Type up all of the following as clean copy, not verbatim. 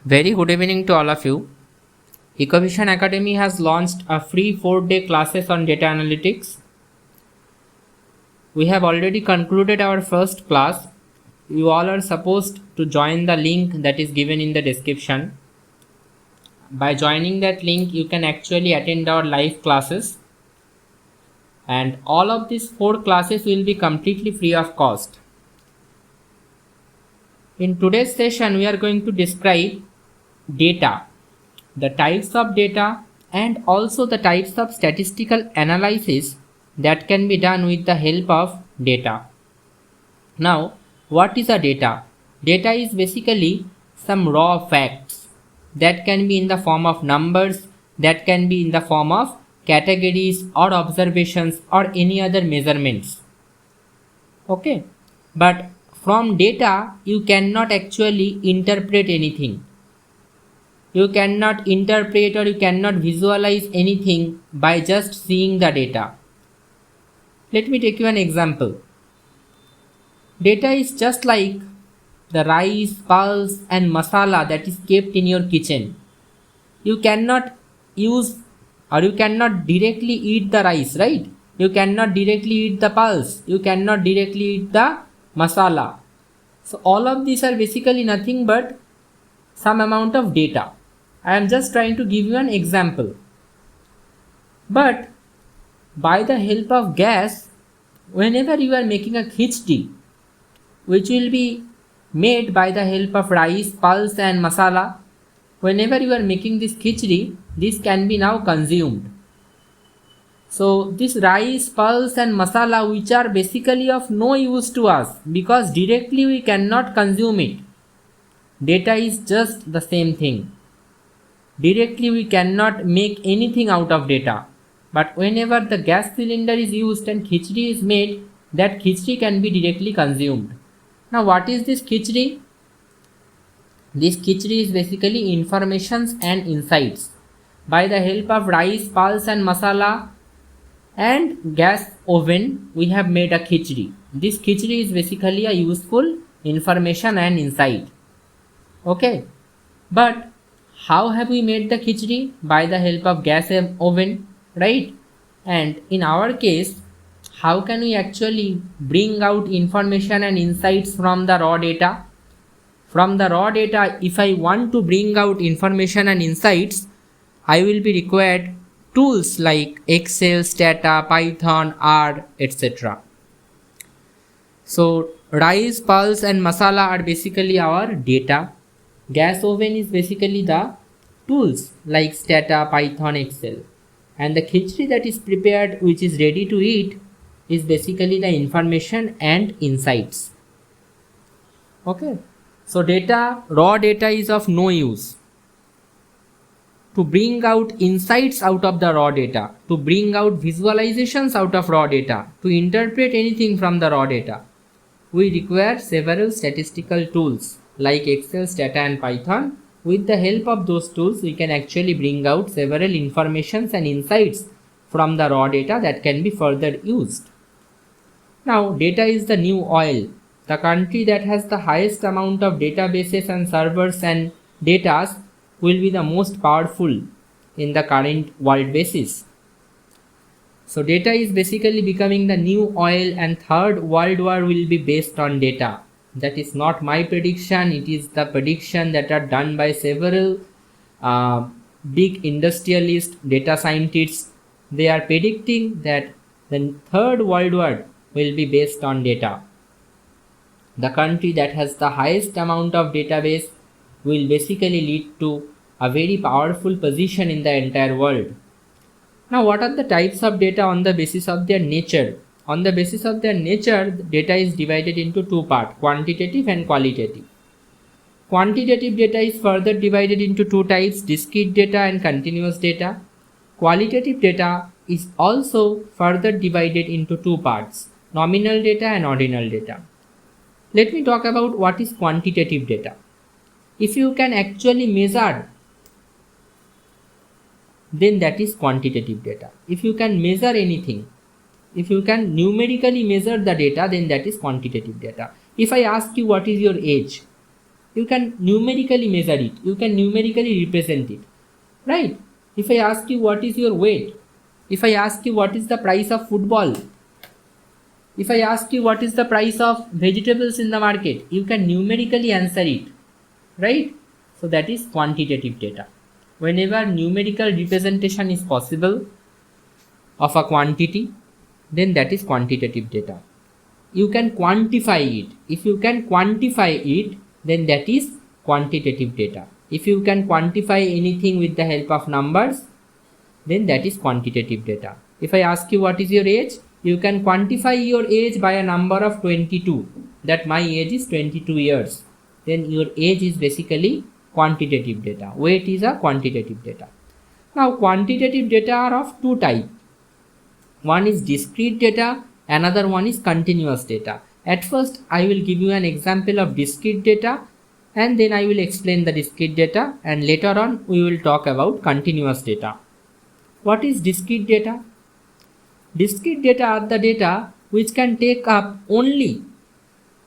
Very good evening to all of you. Ecovision Academy has launched a free 4-day classes on data analytics. We have already concluded our first class. You all are supposed to join the link that is given in the description. By joining that link, you can actually attend our live classes. And all of these 4 classes will be completely free of cost. In today's session, we are going to describe data, the types of data, and also the types of statistical analysis that can be done with the help of data. Now, what is a data? Data is basically some raw facts that can be in the form of numbers, that can be in the form of categories or observations or any other measurements. Okay, but from data you cannot actually interpret anything. You cannot interpret or you cannot visualize anything by just seeing the data. Let me take you an example. Data is just like the rice, pulse and masala that is kept in your kitchen. You cannot use or you cannot directly eat the rice, right? You cannot directly eat the pulse. You cannot directly eat the masala. So all of these are basically nothing but some amount of data. I am just trying to give you an example. But by the help of gas, whenever you are making a khichdi, which will be made by the help of rice, pulse and masala, whenever you are making this khichdi, this can be now consumed. So this rice, pulse and masala, which are basically of no use to us because directly we cannot consume it. Data is just the same thing. Directly we cannot make anything out of data. But whenever the gas cylinder is used and khichdi is made, that khichdi can be directly consumed. Now what is this khichdi? This khichdi is basically informations and insights. By the help of rice, pulse and masala and gas oven, we have made a khichdi. This khichdi is basically a useful information and insight. Okay, but how have we made the khichdi? By the help of gas oven, right? And in our case, how can we actually bring out information and insights from the raw data? From the raw data, if I want to bring out information and insights, I will be required tools like Excel, Stata, Python, R, etc. So rice, pulse and masala are basically our data. Gas oven is basically the tools like Stata, Python, Excel. And the khichdi that is prepared, which is ready to eat, is basically the information and insights. Okay. So data, raw data is of no use. To bring out insights out of the raw data, to bring out visualizations out of raw data, to interpret anything from the raw data, we require several statistical tools like Excel, Stata and Python. With the help of those tools, we can actually bring out several informations and insights from the raw data that can be further used. Now, data is the new oil. The country that has the highest amount of databases and servers and data will be the most powerful in the current world basis. So data is basically becoming the new oil and third world war will be based on data. That is not my prediction, it is the prediction that are done by several big industrialist data scientists. They are predicting that the third world war will be based on data. The country that has the highest amount of database will basically lead to a very powerful position in the entire world. Now, what are the types of data on the basis of their nature? On the basis of their nature, data is divided into two parts, quantitative and qualitative. Quantitative data is further divided into two types, discrete data and continuous data. Qualitative data is also further divided into two parts, nominal data and ordinal data. Let me talk about what is quantitative data. If you can actually measure, then that is quantitative data. If you can measure anything, if you can numerically measure the data, then that is quantitative data. If I ask you what is your age, you can numerically measure it, you can numerically represent it, right? If I ask you what is your weight, if I ask you what is the price of football, if I ask you what is the price of vegetables in the market, you can numerically answer it, right? So that is quantitative data. Whenever numerical representation is possible of a quantity, then that is quantitative data. You can quantify it. If you can quantify it, then that is quantitative data. If you can quantify anything with the help of numbers, then that is quantitative data. If I ask you what is your age, you can quantify your age by a number of 22, that my age is 22 years. Then your age is basically quantitative data. Weight is a quantitative data. Now quantitative data are of two types. One is discrete data, another one is continuous data. At first I will give you an example of discrete data, and then I will explain the discrete data, and later on we will talk about continuous data. What is discrete data? Discrete data are the data which can take up only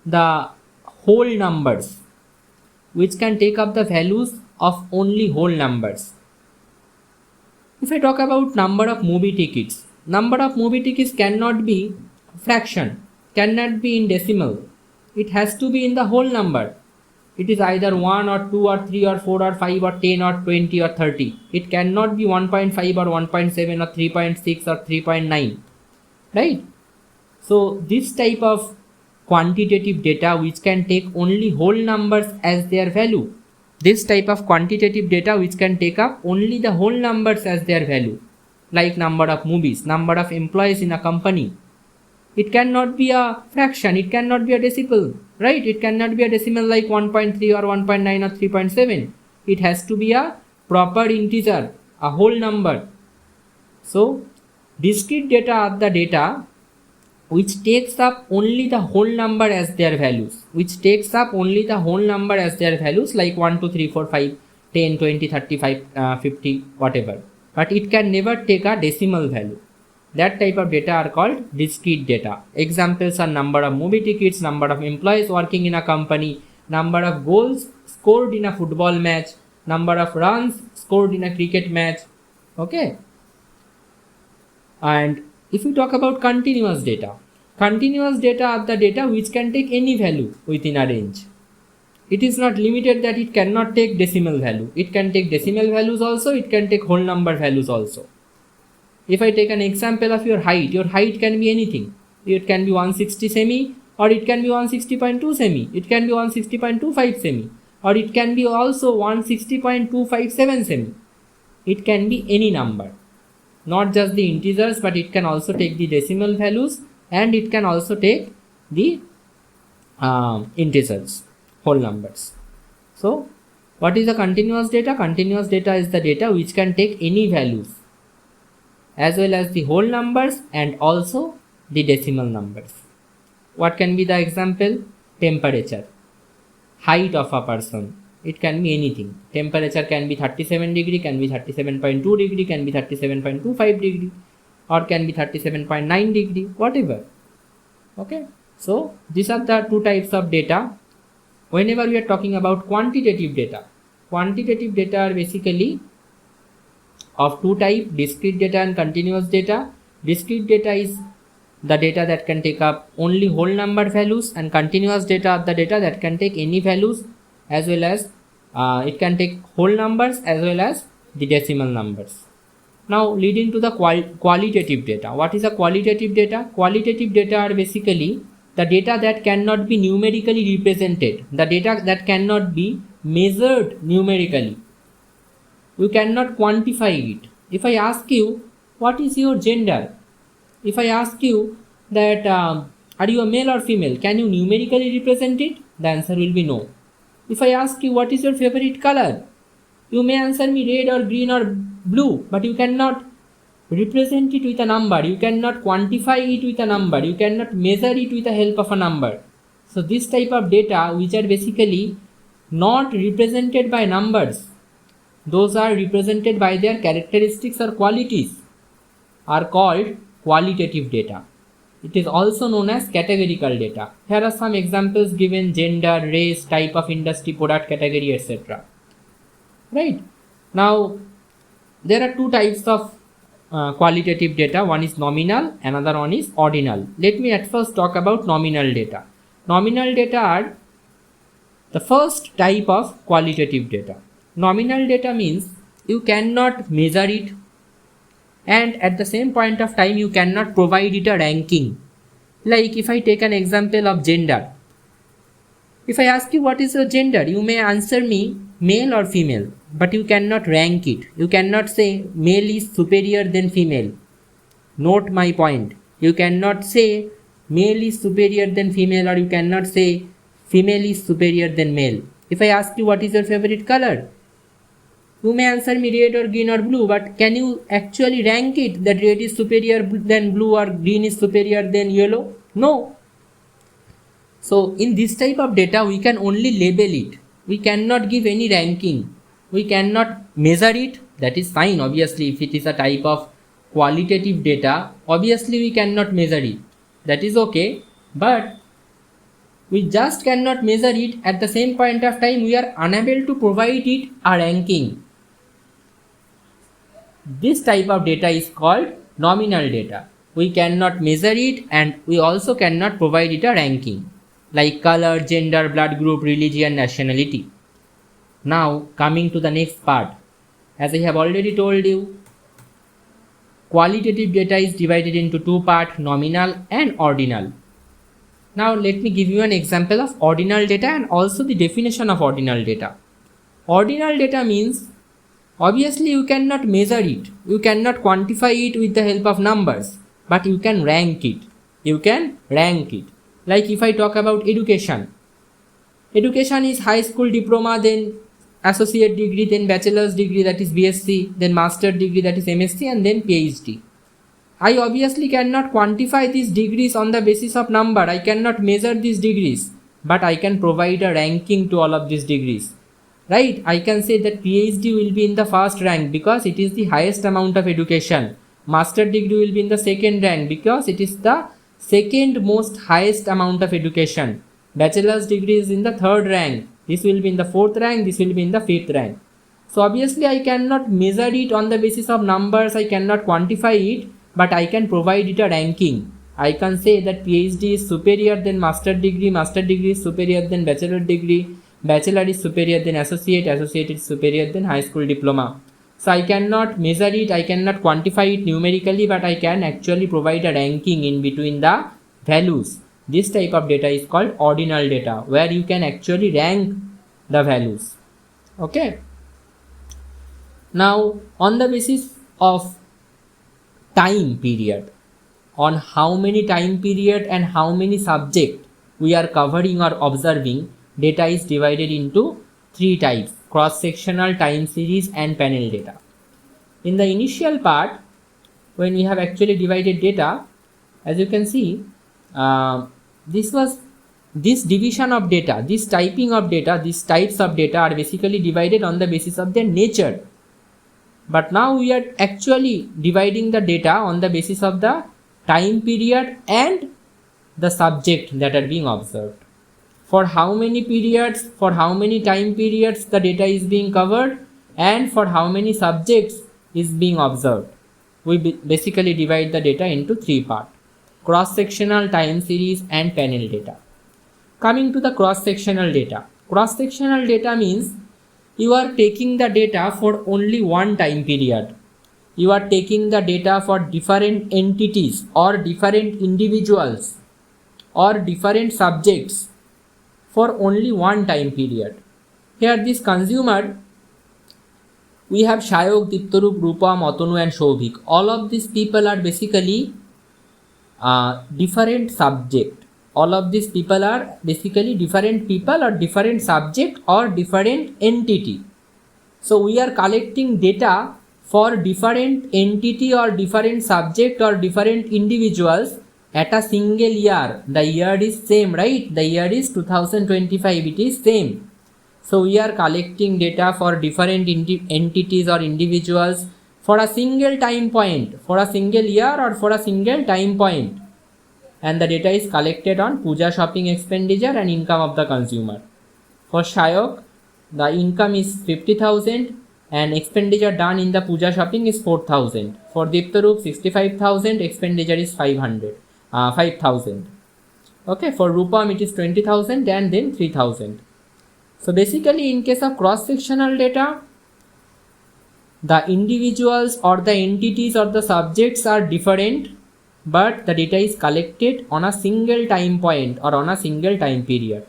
the whole numbers, which can take up the values of only whole numbers. If I talk about number of movie tickets cannot be fraction, cannot be in decimal. It has to be in the whole number. It is either 1 or 2 or 3 or 4 or 5 or 10 or 20 or 30. It cannot be 1.5 or 1.7 or 3.6 or 3.9. Right? So this type of quantitative data which can take only whole numbers as their value. This type of quantitative data which can take up only the whole numbers as their value. Like number of movies, number of employees in a company. It cannot be a fraction, it cannot be a decimal, right? It cannot be a decimal like 1.3 or 1.9 or 3.7. It has to be a proper integer, a whole number. So discrete data are the data which takes up only the whole number as their values, like 1, 2, 3, 4, 5, 10, 20, 35, 50, whatever. But it can never take a decimal value. That type of data are called discrete data. Examples are number of movie tickets, number of employees working in a company, number of goals scored in a football match, number of runs scored in a cricket match. Okay. And if we talk about continuous data are the data which can take any value within a range. It is not limited that it cannot take decimal value. It can take decimal values also, it can take whole number values also. If I take an example of your height can be anything. It can be 160 semi, or it can be 160.2 semi, it can be 160.25 semi, or it can be also 160.257 semi. It can be any number, not just the integers, but it can also take the decimal values, and it can also take the integers, whole numbers. So what is the continuous data? Continuous data is the data which can take any values as well as the whole numbers and also the decimal numbers. What can be the example? Temperature, height of a person. It can be anything. Temperature can be 37 degree, can be 37.2 degree, can be 37.25 degree, or can be 37.9 degree, whatever. Okay. So these are the two types of data. Whenever we are talking about quantitative data are basically of two types, discrete data and continuous data. Discrete data is the data that can take up only whole number values, and continuous data are the data that can take any values as well as it can take whole numbers as well as the decimal numbers. Now leading to the qualitative data. What is a qualitative data? Qualitative data are basically the data that cannot be numerically represented, the data that cannot be measured numerically. You cannot quantify it. If I ask you what is your gender, if I ask you that are you a male or female, can you numerically represent it? The answer will be no. If I ask you what is your favorite color, you may answer me red or green or blue, but you cannot represent it with a number, you cannot quantify it with a number, you cannot measure it with the help of a number. So this type of data which are basically not represented by numbers, those are represented by their characteristics or qualities, are called qualitative data. It is also known as categorical data. Here are some examples given: gender, race, type of industry, product category, etc. Right? Now, there are two types of qualitative data. One is nominal, another one is ordinal. Let me at first talk about nominal data. Nominal data are the first type of qualitative data. Nominal data means you cannot measure it, and at the same point of time you cannot provide it a ranking. Like if I take an example of gender, if I ask you what is your gender, you may answer me male or female, but you cannot rank it. You cannot say male is superior than female. Note my point. You cannot say male is superior than female, or you cannot say female is superior than male. If I ask you what is your favorite color, you may answer me red or green or blue, but can you actually rank it that red is superior than blue or green is superior than yellow? No. So in this type of data we can only label it. We cannot give any ranking. We cannot measure it. That is fine. Obviously if it is a type of qualitative data, obviously we cannot measure it. That is okay. But we just cannot measure it. At the same point of time we are unable to provide it a ranking. This type of data is called nominal data. We cannot measure it and we also cannot provide it a ranking, like color, gender, blood group, religion, nationality. Now coming to the next part. As I have already told you, qualitative data is divided into two parts, nominal and ordinal. Now let me give you an example of ordinal data and also the definition of ordinal data. Ordinal data means obviously you cannot measure it, you cannot quantify it with the help of numbers, but you can rank it. You can rank it. Like if I talk about education. Education is high school diploma, then associate degree, then bachelor's degree, that is BSc, then master degree, that is MSc, and then PhD. I obviously cannot quantify these degrees on the basis of number. I cannot measure these degrees, but I can provide a ranking to all of these degrees. Right? I can say that PhD will be in the first rank because it is the highest amount of education. Master degree will be in the second rank because it is the second most highest amount of education. Bachelor's degree is in the third rank. This will be in the fourth rank. This will be in the fifth rank. So obviously I cannot measure it on the basis of numbers. I cannot quantify it, but I can provide it a ranking. I can say that PhD is superior than master degree is superior than bachelor degree, bachelor is superior than associate is superior than high school diploma. So I cannot measure it, I cannot quantify it numerically, but I can actually provide a ranking in between the values. This type of data is called ordinal data, where you can actually rank the values. Okay. Now on the basis of time period, on how many time period and how many subject we are covering or observing, data is divided into three types: cross-sectional, time series, and panel data. In the initial part, when we have actually divided data, as you can see, this division of data, this typing of data, these types of data are basically divided on the basis of their nature. But now we are actually dividing the data on the basis of the time period and the subject that are being observed. For how many periods, for how many time periods the data is being covered, and for how many subjects is being observed. We basically divide the data into three parts: cross-sectional, time series, and panel data. Coming to the cross-sectional data. Cross-sectional data means you are taking the data for only one time period. You are taking the data for different entities or different individuals or different subjects for only one time period. Here this consumer, we have Shayok, Diptarup, Rupam, Otanu and Shobhik. All of these people are basically different subject. All of these people are basically different people or different subject or different entity. So we are collecting data for different entity or different subject or different individuals at a single year. The year is same, right? The year is 2025. It is same. So we are collecting data for different entities or individuals for a single time point, for a single year or for a single time point. and the data is collected on puja shopping expenditure and income of the consumer. For Shayok, the income is 50,000 and expenditure done in the puja shopping is 4,000. For Diptaroop, 65,000, expenditure is 5,000. Okay, for Rupam it is 20,000 and then 3,000. So basically in case of cross-sectional data, the individuals or the entities or the subjects are different, but the data is collected on a single time point or on a single time period.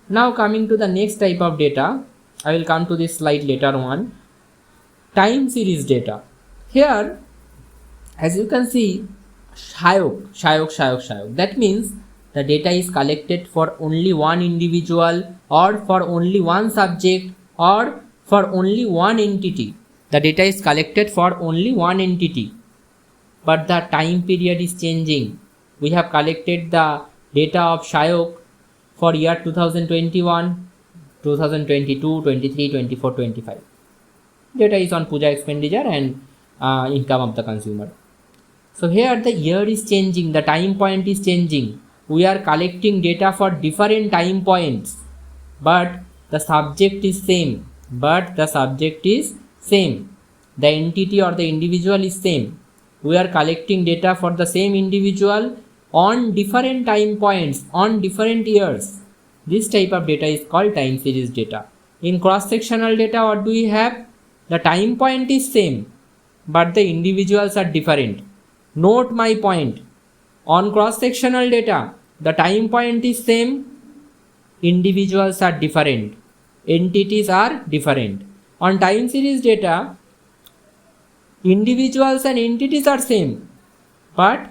Now coming to the next type of data, I will come to this slide later on. Time series data. Here, as you can see, Shayok. That means the data is collected for only one individual or for only one subject or for only one entity. The data is collected for only one entity, but the time period is changing. We have collected the data of Shayok for year 2021, 2022, 23, 24, 25. Data is on puja expenditure and income of the consumer. So here the year is changing, the time point is changing. We are collecting data for different time points, but the subject is same. The entity or the individual is same. We are collecting data for the same individual on different time points, on different years. This type of data is called time series data. In cross-sectional data, what do we have? The time point is same, but the individuals are different. Note my point. On cross-sectional data, the time point is same, individuals are different, entities are different. On time series data, individuals and entities are same, but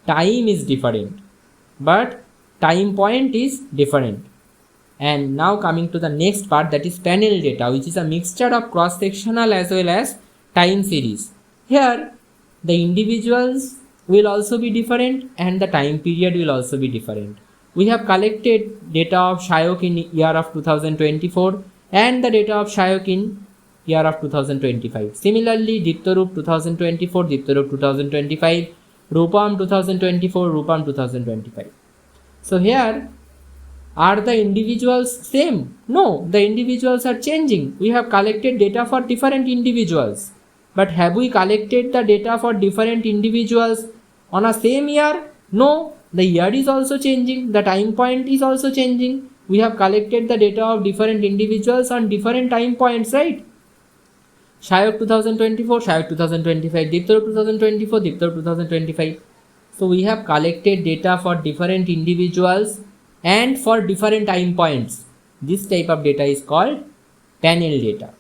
time is different, but time point is different. And now coming to the next part, that is panel data, which is a mixture of cross-sectional as well as time series. Here the individuals will also be different and the time period will also be different. We have collected data of Shayok in year of 2024 and the data of Shayok in year of 2025. Similarly, Diptaroop 2024, Diptaroop 2025, Rupam 2024, Rupam 2025. So here, are the individuals same? No, the individuals are changing. We have collected data for different individuals. But have we collected the data for different individuals on a same year? No, the year is also changing. The time point is also changing. We have collected the data of different individuals on different time points, right? Shayok 2024, Shayok 2025, Diptaroop 2024, Diptaroop 2025. So we have collected data for different individuals and for different time points. This type of data is called panel data.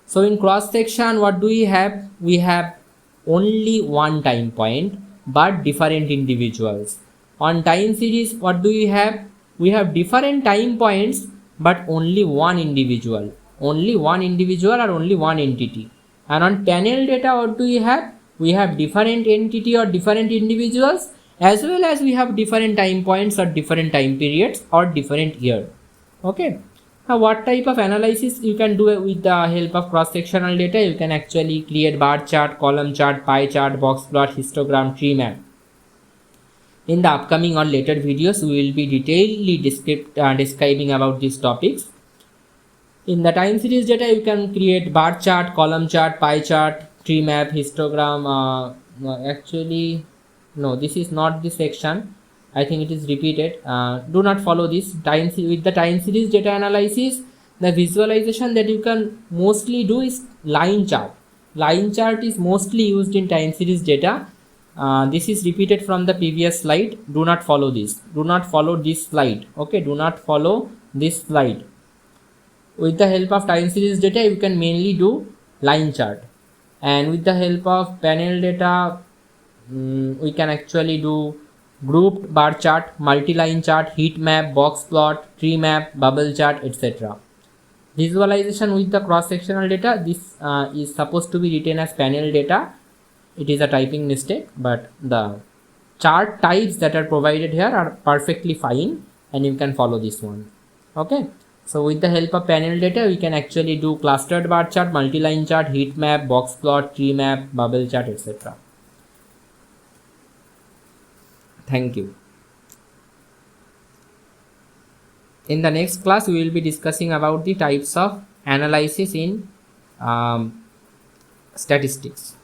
So in cross section, what do we have? We have only one time point but different individuals. On time series, what do we have? We have different time points but only one individual. Only one individual or only one entity. And on panel data, what do we have? We have different entity or different individuals, as well as we have different time points or different time periods or different year. Okay. Now what type of analysis you can do with the help of cross-sectional data? You can actually create bar chart, column chart, pie chart, box plot, histogram, tree map. In the upcoming or later videos, we will be detailedly describing about these topics. In the time series data, you can create bar chart, column chart, pie chart, tree map, histogram. Actually, no, this is not this section. I think it is repeated. Do not follow this. With the time series data analysis, the visualization that you can mostly do is line chart. Line chart is mostly used in time series data. This is repeated from the previous slide. Do not follow this. Do not follow this slide. Okay, do not follow this slide. With the help of time series data, you can mainly do line chart. And with the help of panel data, we can actually do grouped bar chart, multi-line chart, heat map, box plot, tree map, bubble chart, etc. Visualization with the cross-sectional data, this is supposed to be written as panel data. It is a typing mistake, but the chart types that are provided here are perfectly fine and you can follow this one. Okay. So with the help of panel data, we can actually do clustered bar chart, multi-line chart, heat map, box plot, tree map, bubble chart, etc. Thank you. In the next class, we will be discussing about the types of analysis in statistics.